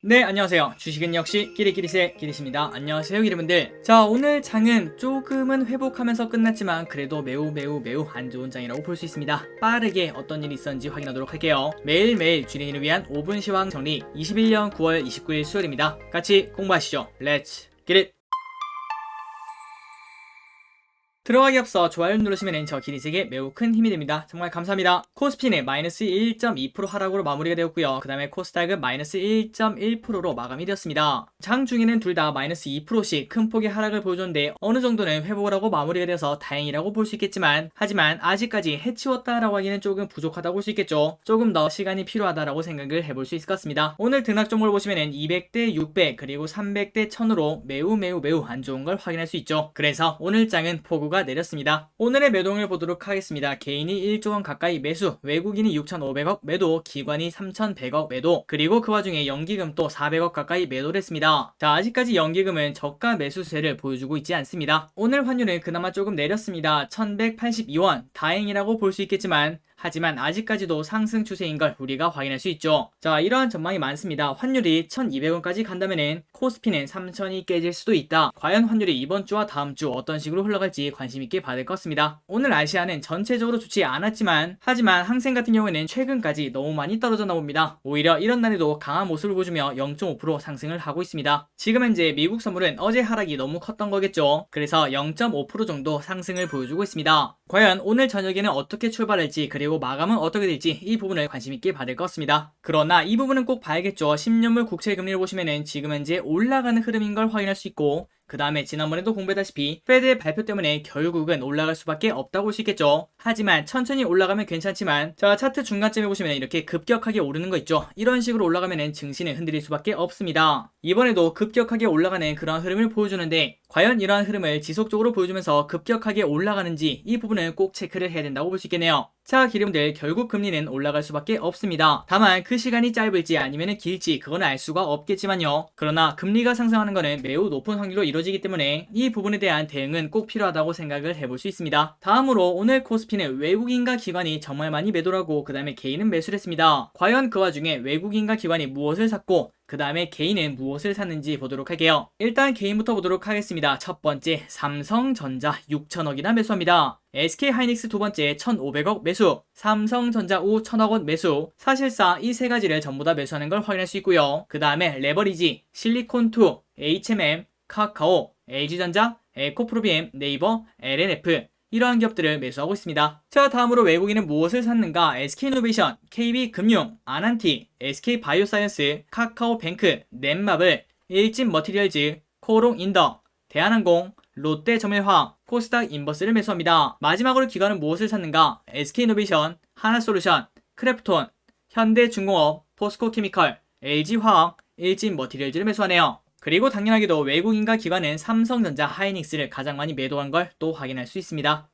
네, 안녕하세요. 주식은 역시 끼리끼리세 끼리십니다. 안녕하세요, 여러분들. 자, 오늘 장은 조금은 회복하면서 끝났지만 그래도 매우 안 좋은 장이라고 볼 수 있습니다. 빠르게 어떤 일이 있었는지 확인하도록 할게요. 매일매일 주린이를 위한 5분 시황 정리 21년 9월 29일 수요일입니다. 같이 공부하시죠. Let's get it! 들어가기 앞서 좋아요 누르시면 저 기리색에 매우 큰 힘이 됩니다. 정말 감사합니다. 코스피는 마이너스 1.2% 하락으로 마무리가 되었고요. 그 다음에 코스닥은 마이너스 1.1%로 마감이 되었습니다. 장 중에는 둘 다 마이너스 2%씩 큰 폭의 하락을 보여줬는데 어느 정도는 회복을 하고 마무리가 되어서 다행이라고 볼 수 있겠지만 하지만 아직까지 해치웠다라고 하기는 조금 부족하다고 볼 수 있겠죠. 조금 더 시간이 필요하다라고 생각을 해볼 수 있을 것 같습니다. 오늘 등락 종목을 보시면 200대 600 그리고 300대 1000으로 매우 안 좋은 걸 확인할 수 있죠. 그래서 오늘 장은 폭우가 내렸습니다. 오늘의 매도를 보도록 하겠습니다. 개인이 1조원 가까이 매수, 외국인이 6,500억 매도, 기관이 3,100억 매도, 그리고 그 와중에 연기금 또 400억 가까이 매도를 했습니다. 자, 아직까지 연기금은 저가 매수세를 보여주고 있지 않습니다. 오늘 환율은 그나마 조금 내렸습니다. 1,182원, 다행이라고 볼 수 있겠지만 하지만 아직까지도 상승 추세인 걸 우리가 확인할 수 있죠. 자, 이러한 전망이 많습니다. 환율이 1200원까지 간다면은 코스피는 3000이 깨질 수도 있다. 과연 환율이 이번 주와 다음 주 어떤 식으로 흘러갈지 관심 있게 봐야 될 것 같습니다. 오늘 아시아는 전체적으로 좋지 않았지만 하지만 항생 같은 경우에는 최근까지 너무 많이 떨어졌나 봅니다. 오히려 이런 날에도 강한 모습을 보여주며 0.5% 상승을 하고 있습니다. 지금 현재 미국 선물은 어제 하락이 너무 컸던 거겠죠. 그래서 0.5% 정도 상승을 보여주고 있습니다. 과연 오늘 저녁에는 어떻게 출발할지 그리고 마감은 어떻게 될지 이 부분을 관심 있게 봐야 될 것 같습니다. 그러나 이 부분은 꼭 봐야겠죠. 10년물 국채 금리를 보시면은 지금 현재 올라가는 흐름인 걸 확인할 수 있고 그 다음에 지난번에도 공부했다시피 페드의 발표 때문에 결국은 올라갈 수밖에 없다고 볼 수 있겠죠. 하지만 천천히 올라가면 괜찮지만 자, 차트 중간쯤에 보시면 이렇게 급격하게 오르는 거 있죠. 이런 식으로 올라가면 증시는 흔들릴 수밖에 없습니다. 이번에도 급격하게 올라가는 그런 흐름을 보여주는데 과연 이러한 흐름을 지속적으로 보여주면서 급격하게 올라가는지 이 부분은 꼭 체크를 해야 된다고 볼 수 있겠네요. 자, 기름들 결국 금리는 올라갈 수밖에 없습니다. 다만 그 시간이 짧을지 아니면 길지 그건 알 수가 없겠지만요. 그러나 금리가 상승하는 것은 매우 높은 확률로 이루어지기 때문에 이 부분에 대한 대응은 꼭 필요하다고 생각을 해볼 수 있습니다. 다음으로 오늘 코스피는 외국인과 기관이 정말 많이 매도를 하고 그 다음에 개인은 매수를 했습니다. 과연 그 와중에 외국인과 기관이 무엇을 샀고 그 다음에 개인은 무엇을 샀는지 보도록 할게요. 일단 개인부터 보도록 하겠습니다. 첫 번째 삼성전자 6천억이나 매수합니다. SK하이닉스 두 번째 1,500억 매수, 삼성전자 우 1,000억원 매수. 사실상 이 세 가지를 전부 다 매수하는 걸 확인할 수 있고요. 그 다음에 레버리지, 실리콘2, HMM, 카카오, LG전자, 에코프로비엠, 네이버, LNF 이러한 기업들을 매수하고 있습니다. 자, 다음으로 외국인은 무엇을 샀는가? SK이노베이션, KB금융, 아난티, SK바이오사이언스, 카카오뱅크, 넷마블, 일진머티리얼즈, 코롱인더, 대한항공, 롯데정밀화학, 코스닥 인버스를 매수합니다. 마지막으로 기관은 무엇을 샀는가? SK이노베이션, 하나솔루션, 크래프톤, 현대중공업, 포스코케미컬, LG화학, 일진머티리얼즈를 매수하네요. 그리고 당연하게도 외국인과 기관은 삼성전자, 하이닉스를 가장 많이 매도한 걸 또 확인할 수 있습니다.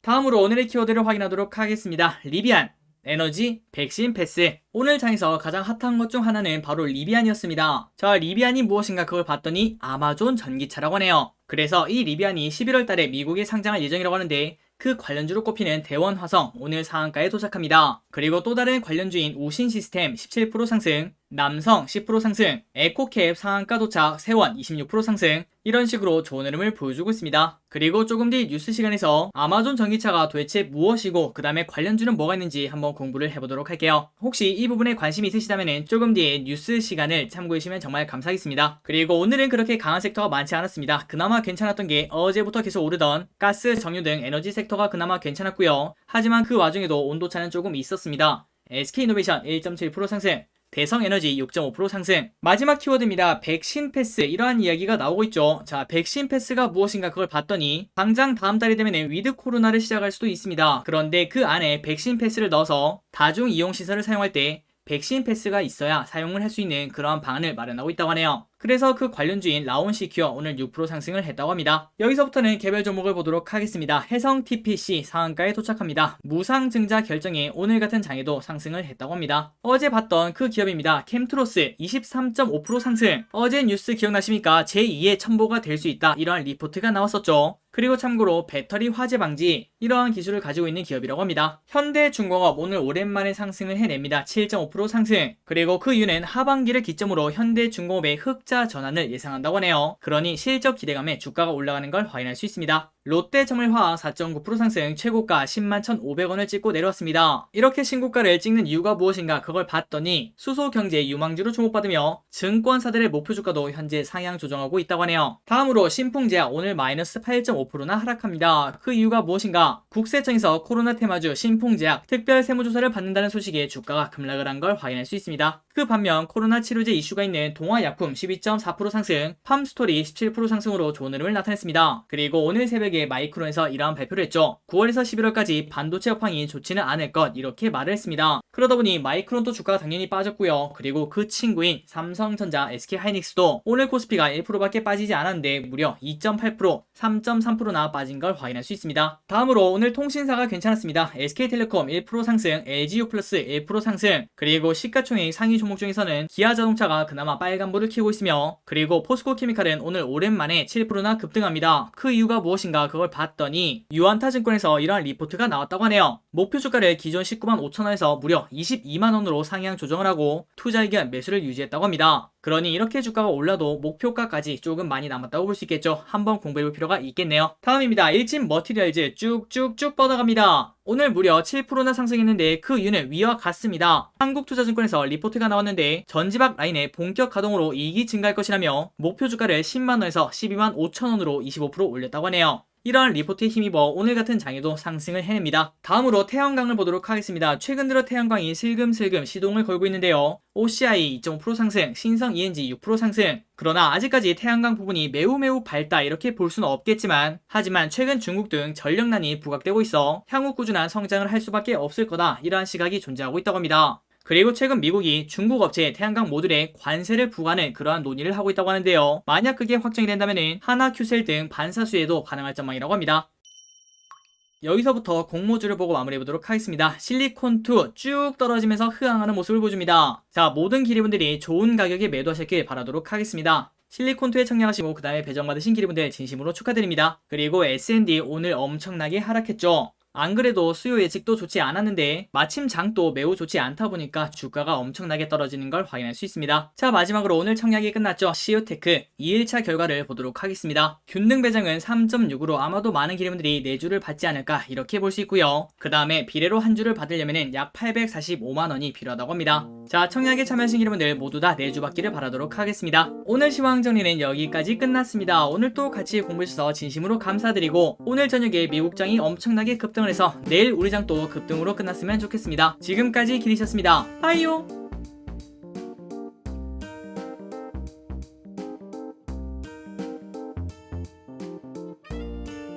다음으로 오늘의 키워드를 확인하도록 하겠습니다. 리비안, 에너지, 백신 패스. 오늘 장에서 가장 핫한 것 중 하나는 바로 리비안이었습니다. 자, 리비안이 무엇인가 그걸 봤더니 아마존 전기차라고 하네요. 그래서 이 리비안이 11월 달에 미국에 상장할 예정이라고 하는데 그 관련주로 꼽히는 대원화성 오늘 상한가에 도착합니다. 그리고 또 다른 관련주인 우신시스템 17% 상승, 남성 10% 상승, 에코캡 상한가 도착, 세원 26% 상승 이런 식으로 좋은 흐름을 보여주고 있습니다. 그리고 조금 뒤 뉴스 시간에서 아마존 전기차가 도대체 무엇이고 그 다음에 관련주는 뭐가 있는지 한번 공부를 해보도록 할게요. 혹시 이 부분에 관심이 있으시다면 조금 뒤에 뉴스 시간을 참고해주시면 정말 감사하겠습니다. 그리고 오늘은 그렇게 강한 섹터가 많지 않았습니다. 그나마 괜찮았던 게 어제부터 계속 오르던 가스, 정유 등 에너지 섹터가 그나마 괜찮았고요. 하지만 그 와중에도 온도차는 조금 있었습니다. SK이노베이션 1.7% 상승, 대성에너지 6.5% 상승. 마지막 키워드입니다. 백신 패스. 이러한 이야기가 나오고 있죠. 자, 백신 패스가 무엇인가 그걸 봤더니 당장 다음 달이 되면 위드 코로나를 시작할 수도 있습니다. 그런데 그 안에 백신 패스를 넣어서 다중 이용 시설을 사용할 때 백신 패스가 있어야 사용을 할 수 있는 그러한 방안을 마련하고 있다고 하네요. 그래서 그 관련주인 라온시큐어 오늘 6% 상승을 했다고 합니다. 여기서부터는 개별 종목을 보도록 하겠습니다. 해성 TPC 상한가에 도착합니다. 무상증자 결정에 오늘 같은 장에도 상승을 했다고 합니다. 어제 봤던 그 기업입니다. 캠트로스 23.5% 상승. 어제 뉴스 기억나십니까? 제2의 첨보가 될 수 있다 이러한 리포트가 나왔었죠. 그리고 참고로 배터리 화재 방지 이러한 기술을 가지고 있는 기업이라고 합니다. 현대중공업 오늘 오랜만에 상승을 해냅니다. 7.5% 상승. 그리고 그 이유는 하반기를 기점으로 현대중공업의 흑자 전환을 예상한다고 하네요. 그러니 실적 기대감에 주가가 올라가는 걸 확인할 수 있습니다. 롯데정밀화학 4.9% 상승, 최고가 10만 1,500원을 찍고 내려왔습니다. 이렇게 신고가를 찍는 이유가 무엇인가 그걸 봤더니 수소경제 유망주로 주목받으며 증권사들의 목표 주가도 현재 상향 조정하고 있다고 하네요. 다음으로 신풍제약 오늘 마이너스 8.5%나 하락합니다. 그 이유가 무엇인가? 국세청에서 코로나 테마주 신풍제약 특별 세무조사를 받는다는 소식에 주가가 급락을 한 걸 확인할 수 있습니다. 그 반면 코로나 치료제 이슈가 있는 동아약품 12.4% 상승, 팜스토리 17% 상승으로 좋은 흐름을 나타냈습니다. 그리고 오늘 새벽에 마이크론에서 이러한 발표를 했죠. 9월에서 11월까지 반도체 업황이 좋지는 않을 것 이렇게 말을 했습니다. 그러다 보니 마이크론도 주가가 당연히 빠졌고요. 그리고 그 친구인 삼성전자, SK하이닉스도 오늘 코스피가 1%밖에 빠지지 않았는데 무려 2.8%, 3.3%나 빠진 걸 확인할 수 있습니다. 다음으로 오늘 통신사가 괜찮았습니다. SK텔레콤 1% 상승, LG유플러스 1% 상승, 그리고 시가총액 상위 종목 중에서는 기아자동차가 그나마 빨간불을 켜고 있으며, 그리고 포스코케미칼은 오늘 오랜만에 7%나 급등합니다. 그 이유가 무엇인가 그걸 봤더니 유안타증권에서 이러한 리포트가 나왔다고 하네요. 목표 주가를 기존 19만 5천원에서 무려 22만원으로 상향 조정을 하고 투자 의견 매수를 유지했다고 합니다. 그러니 이렇게 주가가 올라도 목표가까지 조금 많이 남았다고 볼 수 있겠죠. 한번 공부해볼 필요가 있겠네요. 다음입니다. 일진 머티리얼즈 쭉쭉쭉 뻗어갑니다. 오늘 무려 7%나 상승했는데 그 이유는 위와 같습니다. 한국투자증권에서 리포트가 나왔는데 전지박 라인의 본격 가동으로 이익이 증가할 것이라며 목표 주가를 10만원에서 12만 5천원으로 25% 올렸다고 하네요. 이러한 리포트에 힘입어 오늘 같은 장에도 상승을 해냅니다. 다음으로 태양광을 보도록 하겠습니다. 최근 들어 태양광이 슬금슬금 시동을 걸고 있는데요. OCI 2.5% 상승, 신성 ENG 6% 상승. 그러나 아직까지 태양광 부분이 매우 밝다 이렇게 볼 수는 없겠지만, 하지만 최근 중국 등 전력난이 부각되고 있어 향후 꾸준한 성장을 할 수밖에 없을 거다 이러한 시각이 존재하고 있다고 합니다. 그리고 최근 미국이 중국 업체에 태양광 모듈에 관세를 부과하는 그러한 논의를 하고 있다고 하는데요. 만약 그게 확정이 된다면 하나큐셀 등 반사수에도 가능할 전망이라고 합니다. 여기서부터 공모주를 보고 마무리해보도록 하겠습니다. 실리콘2 쭉 떨어지면서 흐항하는 모습을 보여줍니다. 자, 모든 기리분들이 좋은 가격에 매도하셨길 바라도록 하겠습니다. 실리콘2에 청약하시고 그 다음에 배정받으신 기리분들 진심으로 축하드립니다. 그리고 S&D 오늘 엄청나게 하락했죠. 안 그래도 수요 예측도 좋지 않았는데 마침 장도 매우 좋지 않다 보니까 주가가 엄청나게 떨어지는 걸 확인할 수 있습니다. 자, 마지막으로 오늘 청약이 끝났죠. 시오테크 2일차 결과를 보도록 하겠습니다. 균등 배정은 3.6으로 아마도 많은 기름들이 4주를 받지 않을까 이렇게 볼 수 있고요. 그 다음에 비례로 한 주를 받으려면 약 845만원이 필요하다고 합니다. 자, 청약에 참여하신 기름들 모두 다 4주 받기를 바라도록 하겠습니다. 오늘 시황 정리는 여기까지 끝났습니다. 오늘 또 같이 공부해주셔서 진심으로 감사드리고, 오늘 저녁에 미국장이 엄청나게 급등을 해서 내일 우리 장 또 급등으로 끝났으면 좋겠습니다. 지금까지 기리셨습니다. 빠이요.